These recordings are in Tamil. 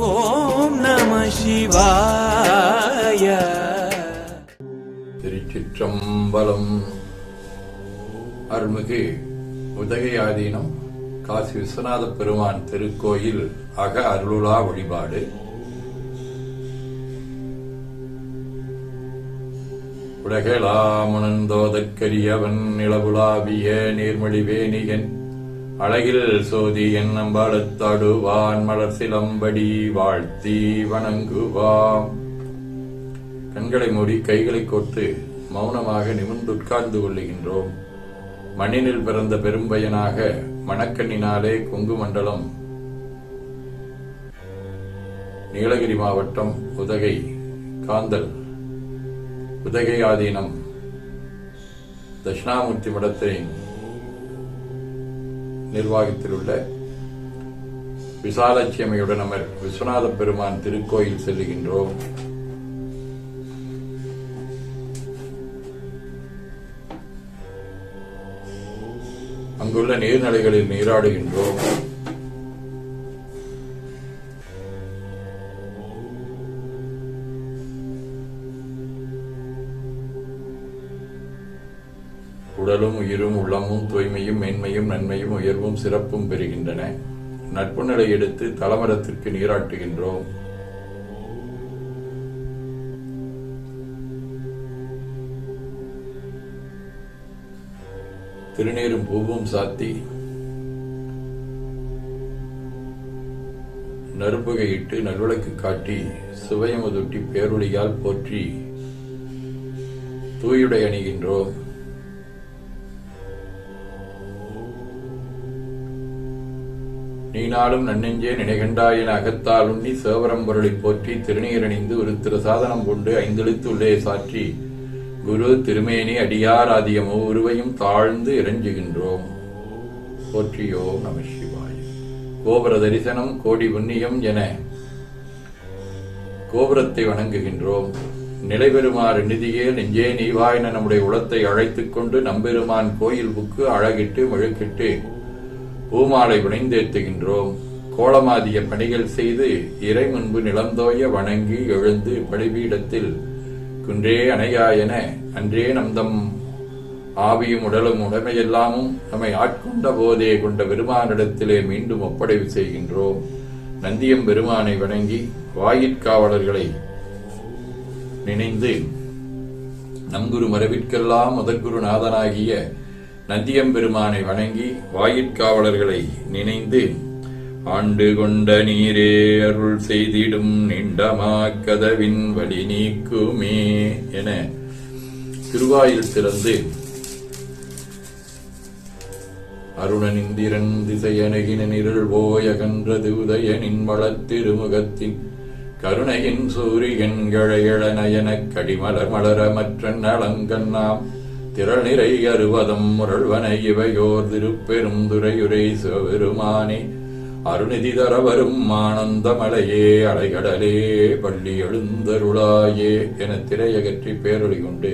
ஓம் நம சிவாய. திருச்சிற்றம்பலம். அருள்மிகு உதகை ஆதீனம் காசி விஸ்வநாத பெருமான் திருக்கோயில் அக அருளுலா வழிபாடு. உலகெலாமுணர்ந்தோதற்கரியவன் நிலவுலாவிய நீர்மொழிவேணியன் அழகில் சோதி என் நம்பாளத்தாடுவான் மலர் சிலம்படி வாழ்த்தி வணங்குவாம். கண்களை மூடி கைகளை கோர்த்து மௌனமாக நிமிர்ந்து உட்கார்ந்து கொள்ளுகின்றோம். மண்ணினில் பிறந்த பெரும்பயனாக மணக்கண்ணினாலே கொங்கு மண்டலம் நீலகிரி மாவட்டம் உதகை காந்தல் உதகை ஆதீனம் தட்சிணாமூர்த்தி மடத்தின் நிர்வாகத்தில் உள்ள விசாலட்சியமையுடன் அமர் விஸ்வநாத பெருமான் திருக்கோயில் செல்லுகின்றோம். அங்குள்ள நீர்நிலைகளில் நீராடுகின்றோம். உடலும் உயிரும் உள்ளமும் தூய்மையும் மேன்மையும் நன்மையும் உயர்வும் சிறப்பும் பெறுகின்றன. நட்பு நிலை எடுத்து தலமரத்திற்கு நீராட்டுகின்றோம். திருநீரும் பூவும் சாத்தி நறுப்புகையிட்டு நல்விளக்கு காட்டி சுவையமுதூட்டி பேரொளியால் போற்றி தூயுடை அணிகின்றோம். நீனாலும் நன்னெஞ்சே நினைகண்டாயின் அகத்தால் உண்ணி சேவரம்பொருளை போற்றி திருநீரணிந்து ஒரு திரு சாதனம் கொண்டு ஐந்தெழுத்து உள்ளே சாற்றி குரு திருமேனி அடியார் ஆதியமோ உருவையும் தாழ்ந்து இறைஞ்சுகின்றோம். போற்றியோம் நம சிவாய. கோபுர தரிசனம் கோடி புண்ணியம் என கோபுரத்தை வணங்குகின்றோம். நிலைபெறுமாறு நிதியே நெஞ்சே நீவாயின நம்முடைய உளத்தை அழைத்துக் கொண்டு நம்பெருமான் கோயில் புக்கு அழகிட்டு மெழுக்கிட்டு பூமாலை வினைந்தேத்துகின்றோம். கோலமாதிய பணிகள் செய்து இறை முன்பு நிலந்தோய வணங்கி எழுந்து பலிபீடத்தில் குன்றே அணையாயென அன்றே நம்தம் ஆவியும் உடலும் உடமையெல்லாமும் நம்மை ஆட்கொண்ட போதே கொண்ட பெருமானிடத்திலே மீண்டும் ஒப்படைவு செய்கின்றோம். நந்தியம் பெருமானை வணங்கி வாயிற்காவலர்களை நினைந்து நம்குரு மரபிற்கெல்லாம் முதற்குரு நாதனாகிய நந்தியம்பெருமானை வணங்கி வாயிற்காவலர்களை நினைந்து ஆண்டு கொண்ட நீரே அருள் செய்திடும் நீண்டமா கதவின் வழி நீக்குமே என திருவாயில் திறந்து அருணனிந்திரன் திசையணுகின நிரள் ஓயகன்றது உதயனின் வளத்திருமுகத்தின் கருணையின் சூரியன் கழையழ நயனக் கடிமலர் மலர மற்ற நலங்கண்ணாம் திரள் நிறை அறுவதம் முரள்வனை இவையோர் திருப்பெரும் துறையுரை சிவபெருமானே அருணிதி தர வரும் ஆனந்தமலையே அலைகடலே பள்ளி எழுந்தருளாயே என திரையகற்றி பேரொளி கொண்டு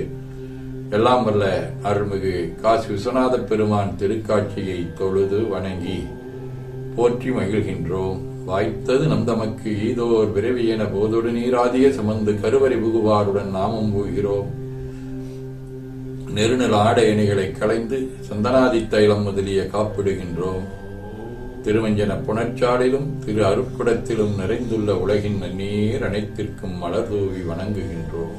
எல்லாம் வல்ல அருள்மிகு காசி விஸ்வநாத பெருமான் திருக்காட்சியை தொழுது வணங்கி போற்றி மகிழ்கின்றோம். வாய்த்தது நம் தமக்கு ஈதோர் விரைவி என போதொடு நீராதிய சுமந்து கருவறை புகுவாருடன் நாமும் போகிறோம். நெருநல் ஆடை அணிகளை களைந்து சந்தனாதி தைலம் முதலிய காப்பிடுகின்றோம். திருமஞ்சன புணர்ச்சாலிலும் திரு அருட்குடத்திலும் நிறைந்துள்ள உலகின் நன்னீர் அனைத்திற்கும் மலர் தூவி வணங்குகின்றோம்.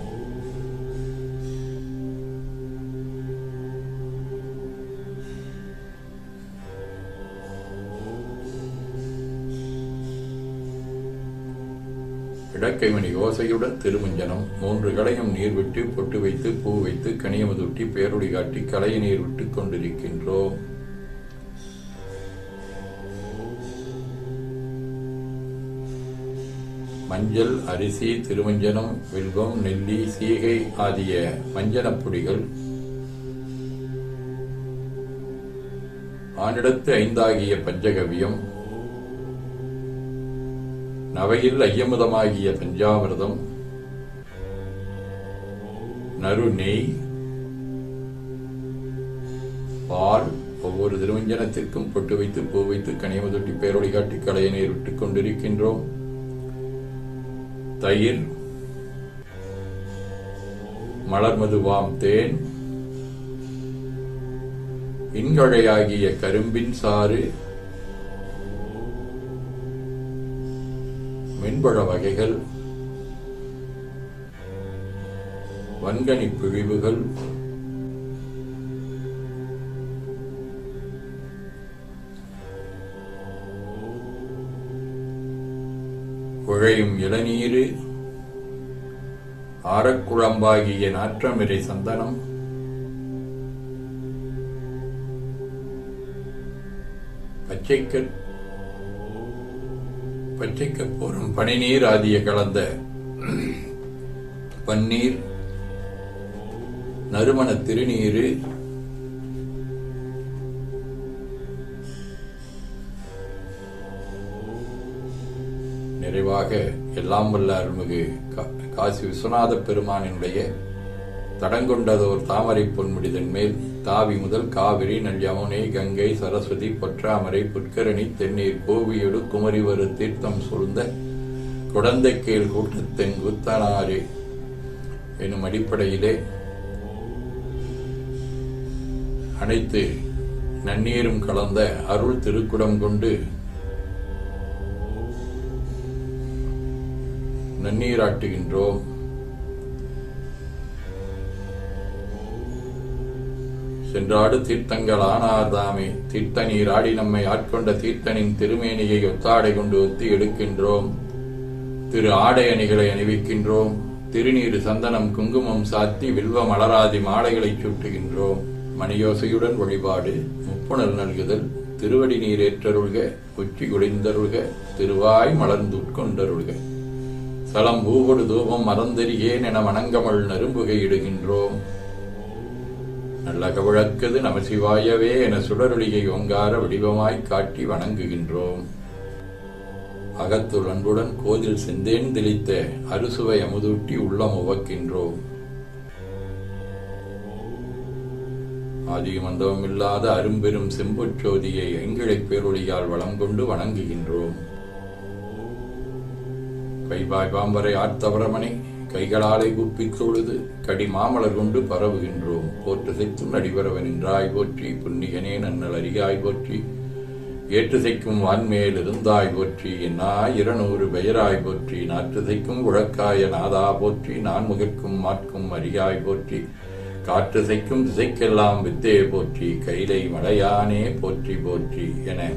இடக்கைமணி ஓசையுடன் திருமஞ்சனம் 3 களையும் நீர் விட்டு பொட்டு வைத்து பூ வைத்து கனியமுதூட்டி பேரொளி காட்டி களைய நீர் விட்டுக் கொண்டிருக்கின்றோம். மஞ்சள் அரிசி திருமஞ்சனம் வில்வம் நெல்லி சீகை ஆகிய மஞ்சனப் பொடிகள் ஆனிடத்து 5 ஆகிய பஞ்சகவியம் நவையில் ஐயமுதமாகிய பஞ்சாமிர்தம் நறு நெய் பால் ஒவ்வொரு திருமஞ்சனத்திற்கும் பொட்டு வைத்து பூ வைத்து கனியமுதொட்டி பேரொளி காட்டி களைய நீர் விட்டுக் கொண்டிருக்கின்றோம். தயிர், மலர்மதுவாம் தேன், இன்கழையாகிய கரும்பின் சாறு, மென்பழ வகைகள், வன்கனி பிழிவுகள், குழையும் இளநீரு, ஆரக்குழம்பாகிய நாற்றமிரை சந்தனம், பச்சைக்கற்பூரம் பனிநீர் ஆகிய கலந்த பன்னீர், நறுமண திருநீரு, நிறைவாக எல்லாம் வல்ல அருள்மிகு காசி விஸ்வநாத பெருமானினுடைய தடங்கொண்டதோர் தாமரை பொன்முடிதன் மேல் தாவி முதல் காவிரி, நல் யமுனை, கங்கை, சரஸ்வதி, பொற்றாமரை, புட்கரணி, தென்னீர், கோவியொடு குமரிவரு தீர்த்தம் சூழ்ந்த குடந்தைக்கேள் கூட்டத்தென் குத்தனாரே எனும் அடிப்படையிலே அனைத்து நன்னீரும் கலந்த அருள் திருக்குடம் கொண்டு நன்னீராட்டுகின்றோம். சென்றாடு தீர்த்தங்கள் ஆனார்தாமே, தீர்த்த நீராடி நம்மை ஆட்கொண்ட தீர்த்தனின் திருமேனியை ஒத்தாடை கொண்டு ஒத்தி எடுக்கின்றோம். திரு ஆடை அணிகளை அணிவிக்கின்றோம். திருநீரு, சந்தனம், குங்குமம் சாத்தி வில்வ மலராதி மாலைகளை சூட்டுகின்றோம். மணியோசையுடன் வழிபாடு, முப்புணல் நல்குதல், திருவடி நீர் ஏற்றருள்க, உச்சி குளிர்ந்தருள்க, திருவாய் மலர்ந்து உட்கொண்டருள்க. சலம் பூவொடு தூபம் மறந்தறியேன் என வணங்கமள் நரும்புகை இடுகின்றோம். நல்ல கவிழக்கது நமசிவாயவே என சுடரொளியை ஓங்கார வடிவமாய்க் காட்டி வணங்குகின்றோம். அகத்துள் அன்புடன் கோதில் செந்தேன் தெளித்த அறுசுவை அமுதூட்டி உள்ளம் உவக்கின்றோம். ஆதியும் அந்தமும் இல்லாத அரும்பெரும் செம்புச்சோதியை எங்கிழைப் பேரொளியால் வளம் கொண்டு வணங்குகின்றோம். கைவாய் பாம்பரை ஆர்த்தவரமனை கைகளாலை குப்பித் தொழுது கடி மாமலர் கொண்டு பரவுகின்றோம். போற்றுசைக்கும் நடிபரவன் என்றாய் போற்றி, புன்னிகனே நன்னல் அறியாய் போற்றி, ஏற்றுசைக்கும் வான்மேல் இருந்தாய் போற்றி, என்னா 200 பெயராய் போற்றி, நாற்றுசைக்கும் உழக்காய நாதா போற்றி, நான் முகர்க்கும் மாட்கும் அறியாய் போற்றி, காற்றுசைக்கும் திசைக்கெல்லாம் வித்தே போற்றி, கைலை மலையானே போற்றி போற்றி என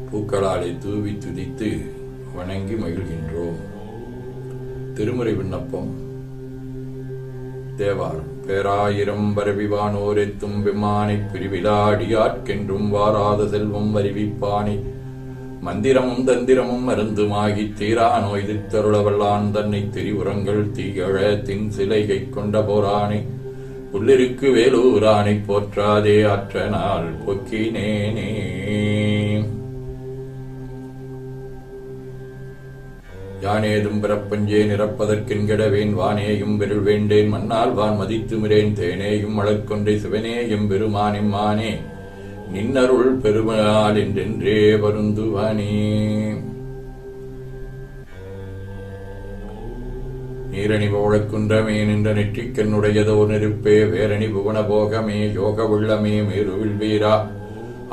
பூக்களாலை தூவி துதித்து வணங்கி மகிழ்கின்றோம். திருமுறை விண்ணப்பம். தேவாரம். பேராயிரம் பரவிவானோர் எத்தும் பெம்மானை பிரிவிலாடியாட்கென்றும் வாராத செல்வம் வருவிப்பானை, மந்திரமும் தந்திரமும் மருந்துமாகி தீரா நோய் தருளவல்லான் தன்னை திரிவுரங்கள் தீயழ தின் சிலைகை கொண்ட போரானை, புல்லிருக்கு வேலூரானை போற்றாதே ஆற்ற நாள் பொக்கினேனே. யானேதும் பிறப்பஞ்சே நிறப்பதற்கென்கிடவேன், வானேயும் விருள் வேண்டேன் மன்னால் வான் மதித்து மிரேன், தேனேயும் மலர்கொண்டை சிவனேயும் பெருமானெம்மானே, நின்னருள் பெருமாள் என்றென்றே வருந்துவானே. நீரணி போழக்குன்றமே நின்ற நெற்றிக்கண்ணுடையதோ நெருப்பே, வேரணி புவன போகமே யோக உள்ளமே மேருவில் வீரா,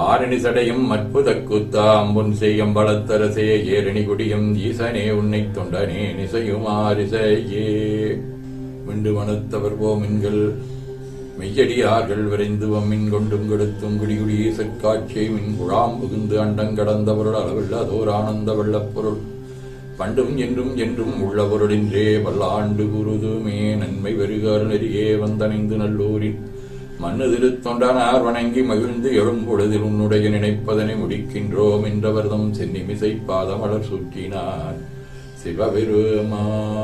ஆரணி சடையும் அற்புத கூத்தா அம்புன் செய்யும் பலத்தரசே, ஏரணி குடியும் ஈசனே உன்னை தொண்டனே நிசையுமாரிசையே. விண்டு மனத்தவர் போமின்கள் மெய்யடியார்கள் விரைந்து வம்மின் கொண்டும் கெடுத்தும் குடிகுடி ஈசற்காட்சியை மின் குழாம் புகுந்து அண்டங்கடந்த பொருள் அளவில்லதோர் ஆனந்த வெள்ளப்பொருள், பண்டும் என்றும் என்றும் உள்ள பொருளின்றே பல்லாண்டு குருதுமே. நன்மை வெறுகார் நெறியே வந்தணைந்து நல்லூரின் மண்ணு திருத்தொண்டனார் வணங்கி மகிழ்ந்து எழும்பொழுதில் உன்னுடைய நினைப்பதனை முடிக்கின்றோம் என்றவர்தம் சென்னிமிசை பாதமலர் சுற்றினார் சிவபெருமான்.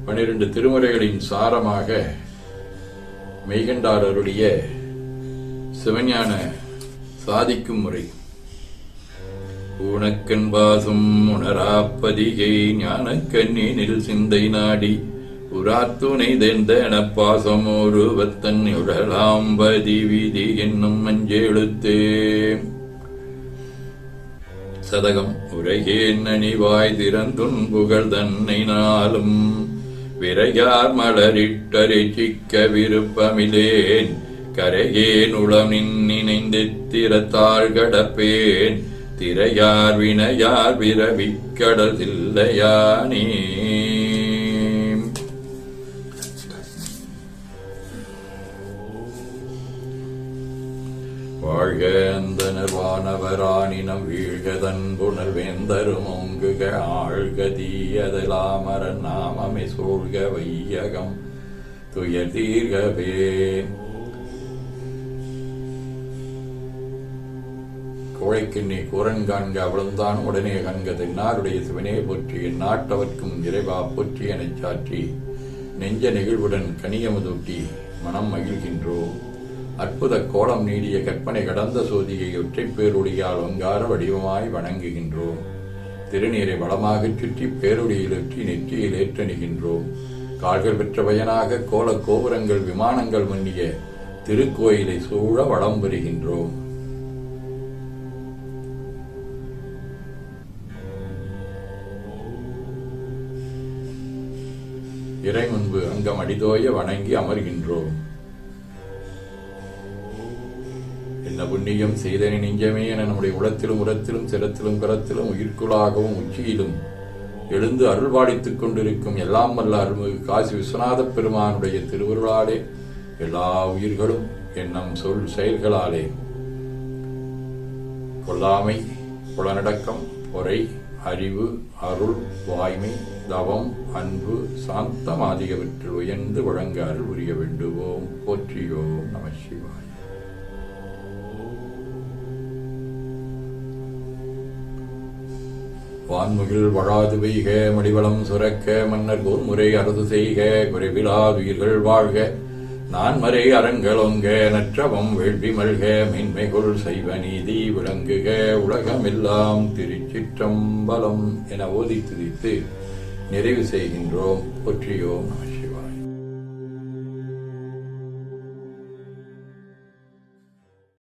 12 திருமுறைகளின் சாரமாக மெய்கண்டார் அருளிய சிவஞான சாதிக்கும் முறை. ஊனக்கண் பாசும் உணராப்பதிகை ஞானக்கண்ணினில் சிந்தை நாடி, உராத்துணை தெந்தன பாசம் ஒருவத்தன் உடலாம்பதி விதி என்னும் மஞ்செழுத்தே. சதகம். உரையேன் அணிவாய் திறந்துன்புகள் தன்னை நாளும் விரையார் மலரிட்டரிச்சிக்க விருப்பமிலேன் கரையேன் உளமின் நினைந்தித்திரத்தாள் கடப்பேன் திரையார் வினையார் விரவிக்கடல் இல்லையானே. வாழ்க அந்தனர் வானவரானினம் வீழ்கதன் புனல் வேந்தரும் ஓங்குக ஆழ்க தீயதலாமரன் நாமமே சூழ்க வையகம் துயர் தீர்கவே. கோழைக்கிண்ணி கூரன் காண்க அவளுந்தான் உடனே கண்க தென்னாருடைய சிவனே போற்றி எந்நாட்டவர்க்கும் இறைவா போற்றி எனச் சாற்றி நெஞ்ச நெகிழ்வுடன் கனியமுதூட்டி மனம் மகிழ்கின்றோம். அற்புத கோலம் நீடிய கற்பனை கடந்த சோதியை ஒற்றைப் பேருடையால் ஒங்கார வடிவமாய் வணங்குகின்றோம். திருநீரை வளமாகச் சுற்றி பேருடையில் ஒற்றி நெற்றியில் ஏற்றணிகின்றோம். கால்கள் பெற்ற பயனாக கோல கோபுரங்கள் விமானங்கள் மன்னிய திருக்கோயிலை சூழ வளம் பெறுகின்றோம். இறை முன்பு அங்கம் அடிதோய வணங்கி அமர்கின்றோம். என்ன புண்ணியம் செய்தனை நெஞ்சமே என நம்முடைய உளத்திலும் உரத்திலும் சிரத்திலும் கரத்திலும் உயிர்க்குளாகவும் உச்சியிலும் எழுந்து அருள்பாடித்துக் கொண்டிருக்கும் எல்லாம் வல்ல அருள்மிகு காசி விஸ்வநாத பெருமானுடைய திருவருளாலே எல்லா உயிர்களும் எண்ணம் சொல் செயல்களாலே கொல்லாமை புலனடக்கம் பொறை அறிவு அருள் வாய்மை தவம் அன்பு சாந்தம் ஆகியவற்றில் உயர்ந்து வழங்க அருள் புரிய வேண்டுவோம். போற்றியோம் நம சிவாய. வான்முகில் வழாது பெய்க மடிவளம் சுரக்க மன்னர் கோன்முறை அரசு செய்க குறைவிலாதுயிர்கள் வாழ்க நான்மறை அறங்களொங்க நற்றவம் வேள்வி மல்க மேன்மைகொள் சைவ நீதி விளங்குக உலகமெல்லாம் திருச்சிற்றம்பலம் என ஓதி துதித்து நிறைவு செய்கின்றோம். போற்றியோம் நம.